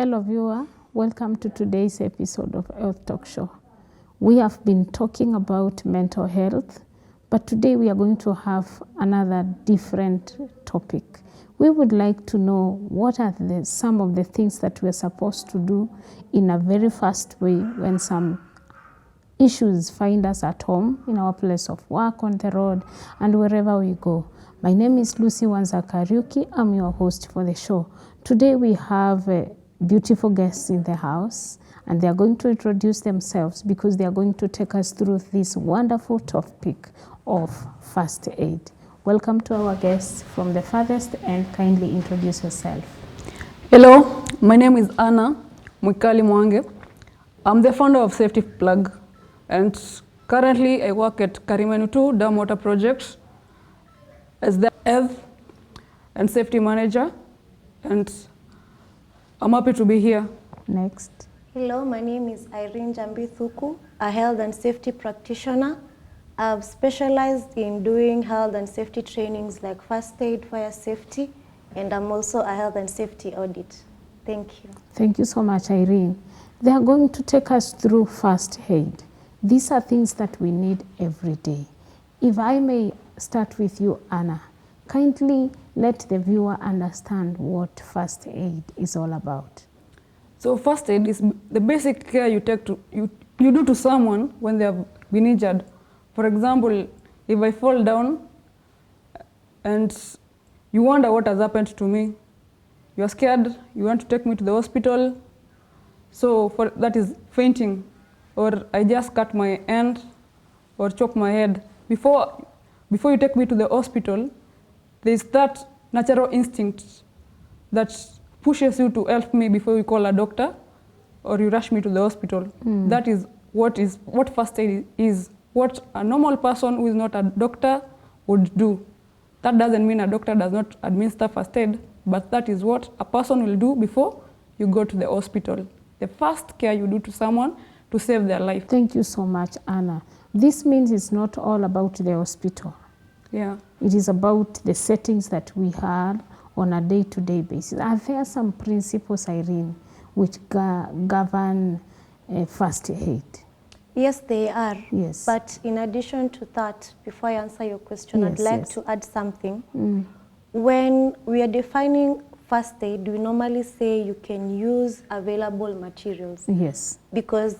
Hello viewer, welcome to today's episode of Health Talk Show. We have been talking about mental health, but today we are going to have another different topic. We would like to know what are some of the things that we're supposed to do in a very fast way when some issues find us at home, in our place of work, on the road, and wherever we go. My name is Lucy Wanzakariuki. I'm your host for the show. Today we have beautiful guests in the house, and they are going to introduce themselves because they are going to take us through this wonderful topic of first aid. Welcome to our guests from the farthest end. Kindly introduce yourself. Hello, my name is Anna Mwikali Mwange. I'm the founder of Safety Plug, and currently I work at Karimenu 2 Dam Water Project as the health and safety manager, and I'm happy to be here. Next. Hello, my name is Irene Jambithuku, a health and safety practitioner. I've specialized in doing health and safety trainings like first aid, fire safety, and I'm also a health and safety audit. Thank you. Thank you so much, Irene. They are going to take us through first aid. These are things that we need every day. If I may start with you, Anna, kindly let the viewer understand what first aid is all about. So first aid is the basic care you do to someone when they have been injured. For example, if I fall down and you wonder what has happened to me, you are scared, you want to take me to the hospital, so that is fainting, or I just cut my hand or chop my head. Before you take me to the hospital, there is that natural instinct that pushes you to help me before you call a doctor or you rush me to the hospital. That is what first aid is, what a normal person who is not a doctor would do. That doesn't mean a doctor does not administer first aid, but that is what a person will do before you go to the hospital. The first care you do to someone to save their life. Thank you so much, Anna. This means it's not all about the hospital. Yeah. It is about the settings that we have on a day-to-day basis. Are there some principles, Irene, which govern first aid? Yes, they are. Yes. But in addition to that, before I answer your question, Yes, I'd like yes. to add something. When we are defining first aid, we normally say you can use available materials. Yes. Because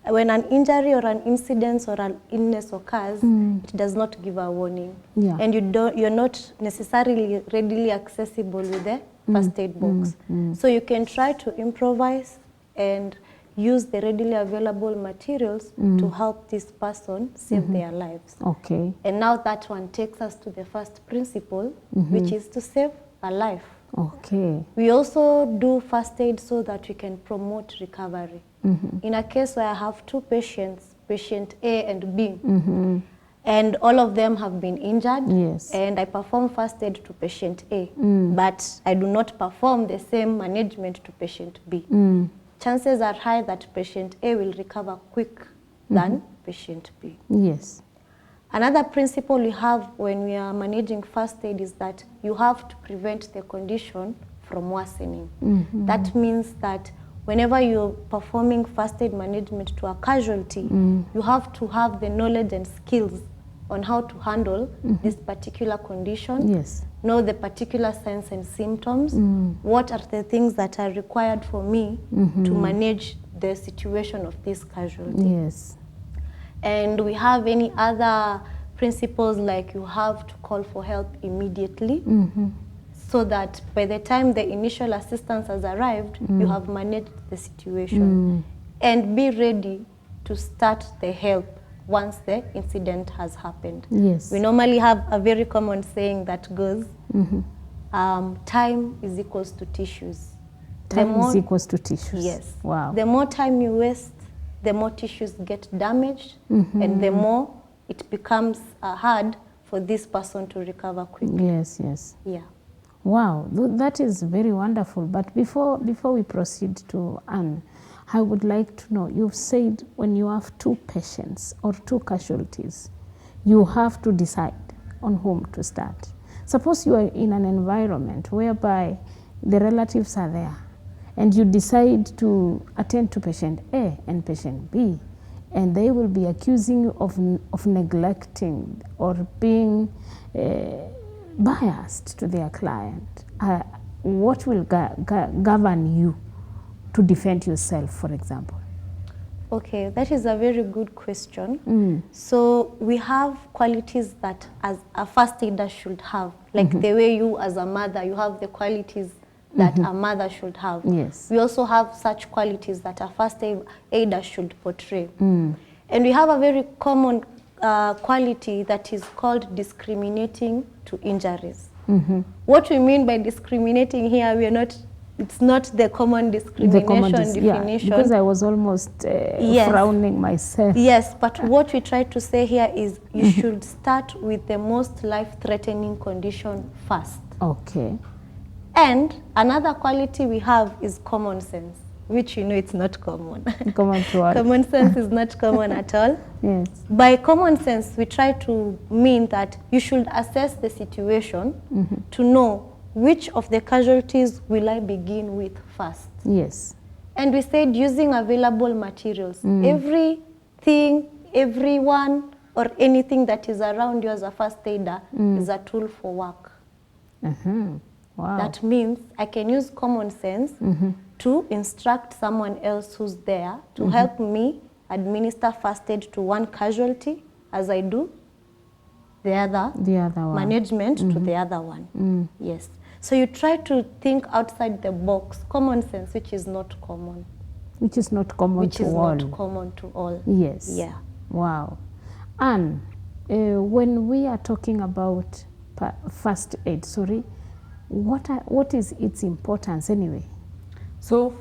when an injury or an incident or an illness occurs, it does not give a warning. Yeah. And you're not necessarily readily accessible with the first aid box. So you can try to improvise and use the readily available materials to help this person save their lives. Okay. And now that one takes us to the first principle, which is to save a life. Okay. We also do first aid so that we can promote recovery. In a case where I have two patients, patient A and B, and all of them have been injured, Yes. and I perform first aid to patient A, but I do not perform the same management to patient B. Chances are high that patient A will recover quick than patient B. Yes. Another principle we have when we are managing first aid is that you have to prevent the condition from worsening. That means that whenever you're performing first aid management to a casualty, you have to have the knowledge and skills on how to handle this particular condition, Yes. know the particular signs and symptoms, what are the things that are required for me to manage the situation of this casualty. Yes. And we have any other principles like you have to call for help immediately so that by the time the initial assistance has arrived, you have managed the situation. And be ready to start the help once the incident has happened. Yes. We normally have a very common saying that goes, time is equals to tissues. Time is equals to tissues. Yes. Wow. The more time you waste, the more tissues get damaged, and the more it becomes hard for this person to recover quickly. Yes, yes. Yeah. Wow, that is very wonderful. But before we proceed to Anne, I would like to know, you've said when you have two patients or two casualties, you have to decide on whom to start. Suppose you are in an environment whereby the relatives are there and you decide to attend to patient A and patient B, and they will be accusing you of neglecting or being biased to their client, what will govern you to defend yourself, for example? Okay, that is a very good question. So we have qualities that as a first aider should have, like the way you as a mother, you have the qualities that a mother should have. Yes. We also have such qualities that a first aider should portray. And we have a very common quality that is called discriminating to injuries. What we mean by discriminating here, we are not, it's not the common discrimination definition. Yeah, because I was almost frowning myself. Yes, but what we try to say here is you should start with the most life-threatening condition first. Okay. And another quality we have is common sense, which you know it's not common. Common to all. Common sense is not common at all. Yes. By common sense, we try to mean that you should assess the situation to know which of the casualties will I begin with first. Yes. And we said using available materials. Everything, everyone, or anything that is around you as a first aider is a tool for work. Wow. That means I can use common sense to instruct someone else who's there to help me administer first aid to one casualty as I do the other one. Management to the other one. Yes. So you try to think outside the box, common sense, which is not common. Which is not common to all. Which is not common to all. Yes. Yeah. Wow. And when we are talking about first aid, what is its importance anyway? So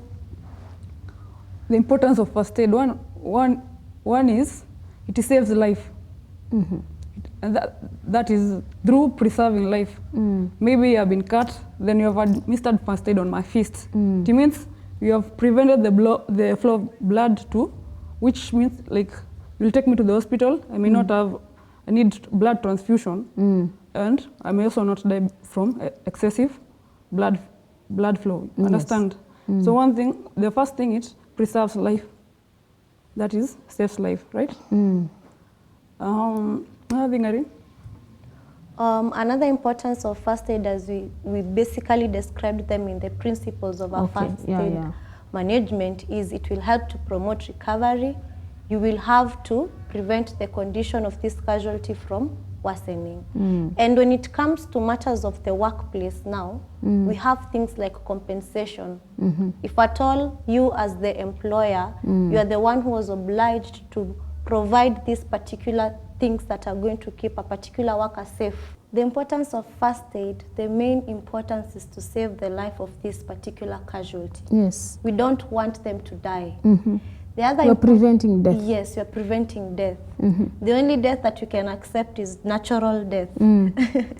the importance of first aid, one is it saves life. And that is through preserving life. Maybe you have been cut, then you have administered first aid on my fist. It means you have prevented the flow of blood too, which means like you'll take me to the hospital. I may not have, I need blood transfusion, and I may also not die from excessive blood flow. Yes. Understand? So one thing, the first thing it preserves life. That is saves life, right? Another thing, Irene? Another importance of first aid, as we basically described them in the principles of our first aid management, is it will help to promote recovery. You will have to prevent the condition of this casualty from worsening. And when it comes to matters of the workplace now, we have things like compensation. If at all you as the employer, you are the one who was obliged to provide these particular things that are going to keep a particular worker safe. The importance of first aid, the main importance is to save the life of this particular casualty. Yes. We don't want them to die. The other you're preventing death. Yes, you're preventing death. The only death that you can accept is natural death.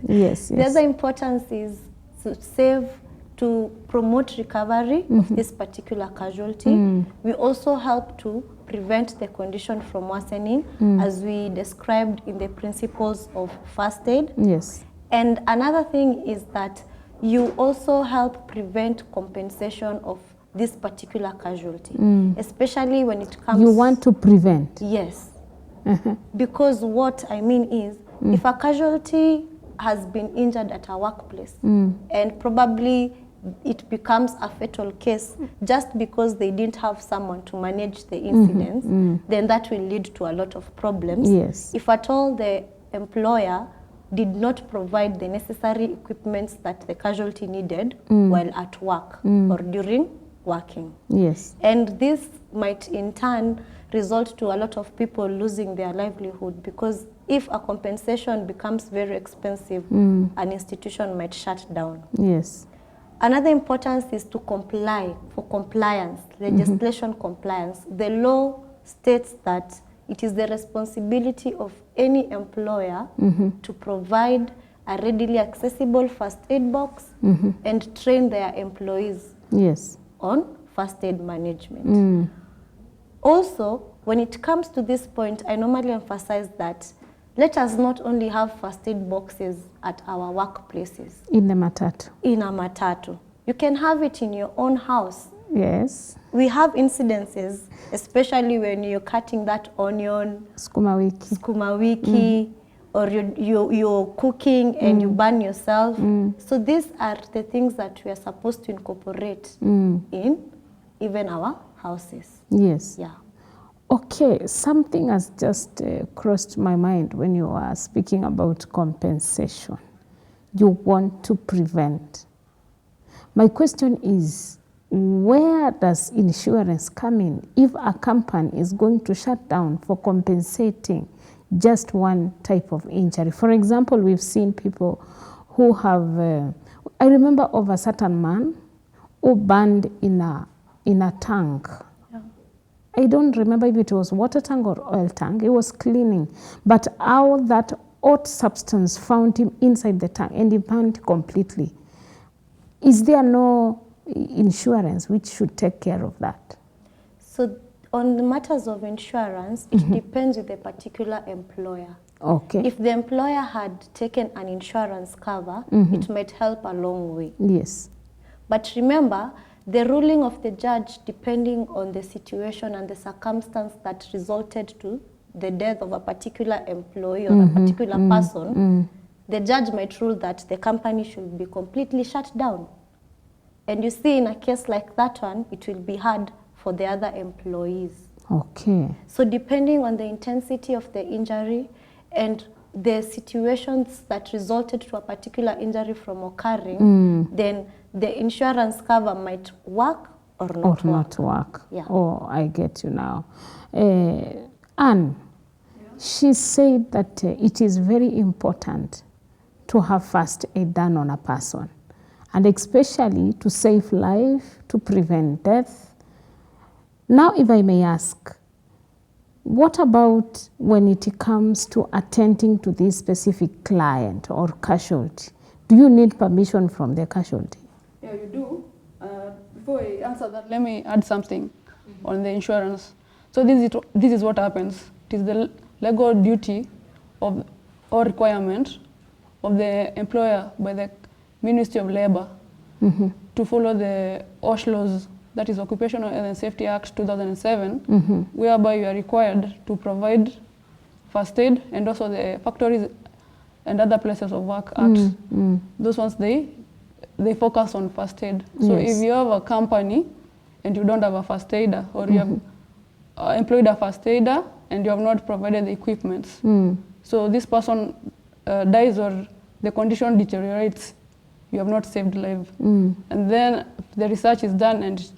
Yes, The other importance is to save, to promote recovery of this particular casualty. We also help to prevent the condition from worsening, as we described in the principles of first aid. Yes. And another thing is that you also help prevent compensation of this particular casualty, especially when it comes... You want to prevent? Yes. Because what I mean is, if a casualty has been injured at a workplace, and probably it becomes a fatal case just because they didn't have someone to manage the incidents, then that will lead to a lot of problems. Yes. If at all the employer did not provide the necessary equipments that the casualty needed while at work or during working. Yes. And this might in turn result to a lot of people losing their livelihood, because if a compensation becomes very expensive, an institution might shut down. Yes. Another importance is to comply, for compliance, legislation compliance. The law states that it is the responsibility of any employer to provide a readily accessible first aid box and train their employees on first aid management. Also, when it comes to this point, I normally emphasize that let us not only have first aid boxes at our workplaces. In the matatu. In a matatu. You can have it in your own house. Yes. We have incidences, especially when you're cutting that onion, Sukuma wiki, or you're cooking and you burn yourself. So these are the things that we are supposed to incorporate in even our houses. Yes. Yeah. Okay, something has just crossed my mind when you are speaking about compensation. You want to prevent. My question is, where does insurance come in if a company is going to shut down for compensating just one type of injury? For example, we've seen people who have, I remember of a certain man who burned in a tank. Yeah. I don't remember if it was water tank or oil tank. He was cleaning, but all that hot substance found him inside the tank and he burned completely. Is there no insurance which should take care of that? So on the matters of insurance, it depends with the particular employer. Okay. If the employer had taken an insurance cover, it might help a long way. Yes. But remember, the ruling of the judge, depending on the situation and the circumstance that resulted to the death of a particular employee or a particular person, the judge might rule that the company should be completely shut down. And you see, in a case like that one, it will be hard for the other employees. Okay. So depending on the intensity of the injury and the situations that resulted to a particular injury from occurring, then the insurance cover might work or not Not work. Yeah. Oh, I get you now. Anne, she said that it is very important to have first aid done on a person, and especially to save life, to prevent death. Now, if I may ask, what about when it comes to attending to this specific client or casualty? Do you need permission from the casualty? Yeah, you do. Before I answer that, let me add something on the insurance. So this is what happens. It is the legal duty of or requirement of the employer by the Ministry of Labor to follow the OSH laws, that is Occupational Health and Safety Act 2007, whereby you are required to provide first aid, and also the Factories and Other Places of Work Act. Those ones, they focus on first aid. So if you have a company and you don't have a first aider, or you have employed a first aider and you have not provided the equipment, so this person dies or the condition deteriorates, you have not saved life. And then the research is done and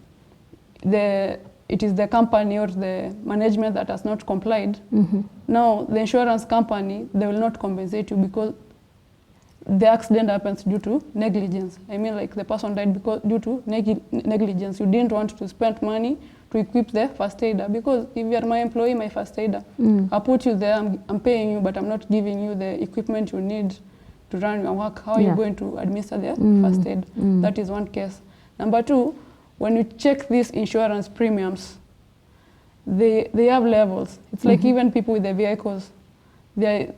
it is the company or the management that has not complied. Now the insurance company, they will not compensate you because the accident happens due to negligence. I mean, like the person died due to negligence. You didn't want to spend money to equip the first aider, because if you are my employee, my first aider, I put you there, I'm paying you, but I'm not giving you the equipment you need to run your work. How are you going to administer the first aid? That is one case. Number two, when you check these insurance premiums, they have levels. It's like even people with the vehicles. There's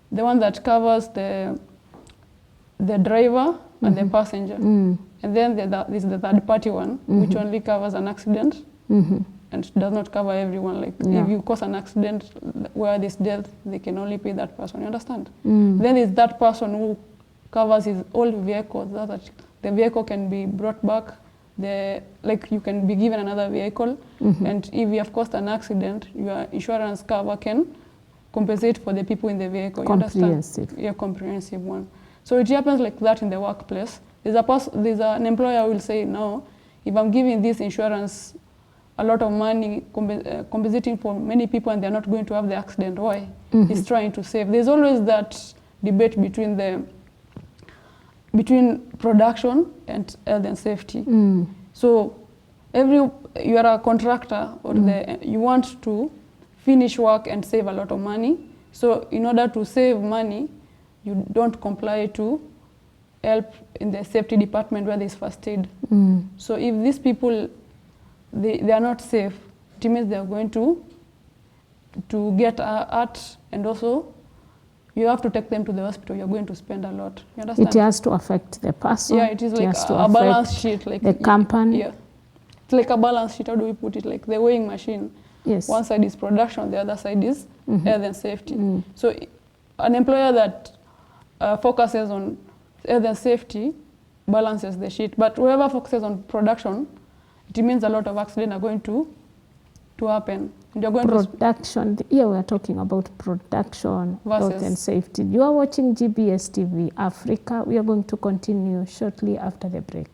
the one that covers the driver and the passenger. And then there's the third party one, which only covers an accident and does not cover everyone. Like if you cause an accident where there's death, they can only pay that person, you understand? Then there's that person who covers his old vehicle, that the vehicle can be brought back, like you can be given another vehicle, and if you have caused an accident, your insurance cover can compensate for the people in the vehicle. You Comprehensive. understand? Yeah, comprehensive one. So it happens like that in the workplace. There's an employer who will say, no, if I'm giving this insurance a lot of money, compensating for many people, and they're not going to have the accident, why? He's trying to save. There's always that debate between production and health and safety. So you are a contractor, or you want to finish work and save a lot of money. So in order to save money, you don't comply to help in the safety department where there's first aid. So if these people, they are not safe, it means they are going to get hurt, and also you have to take them to the hospital, you're going to spend a lot. You understand? It has to affect the person. Yeah, it is like has to a balance affect sheet. Like the company. Yeah. It's like a balance sheet. How do we put it? Like the weighing machine. Yes. One side is production, the other side is health and safety. So an employer that focuses on health and safety balances the sheet. But whoever focuses on production, it means a lot of accidents are going to happen. And you're going production, here we are talking about production, health and safety. You are watching GBS TV Africa. We are going to continue shortly after the break.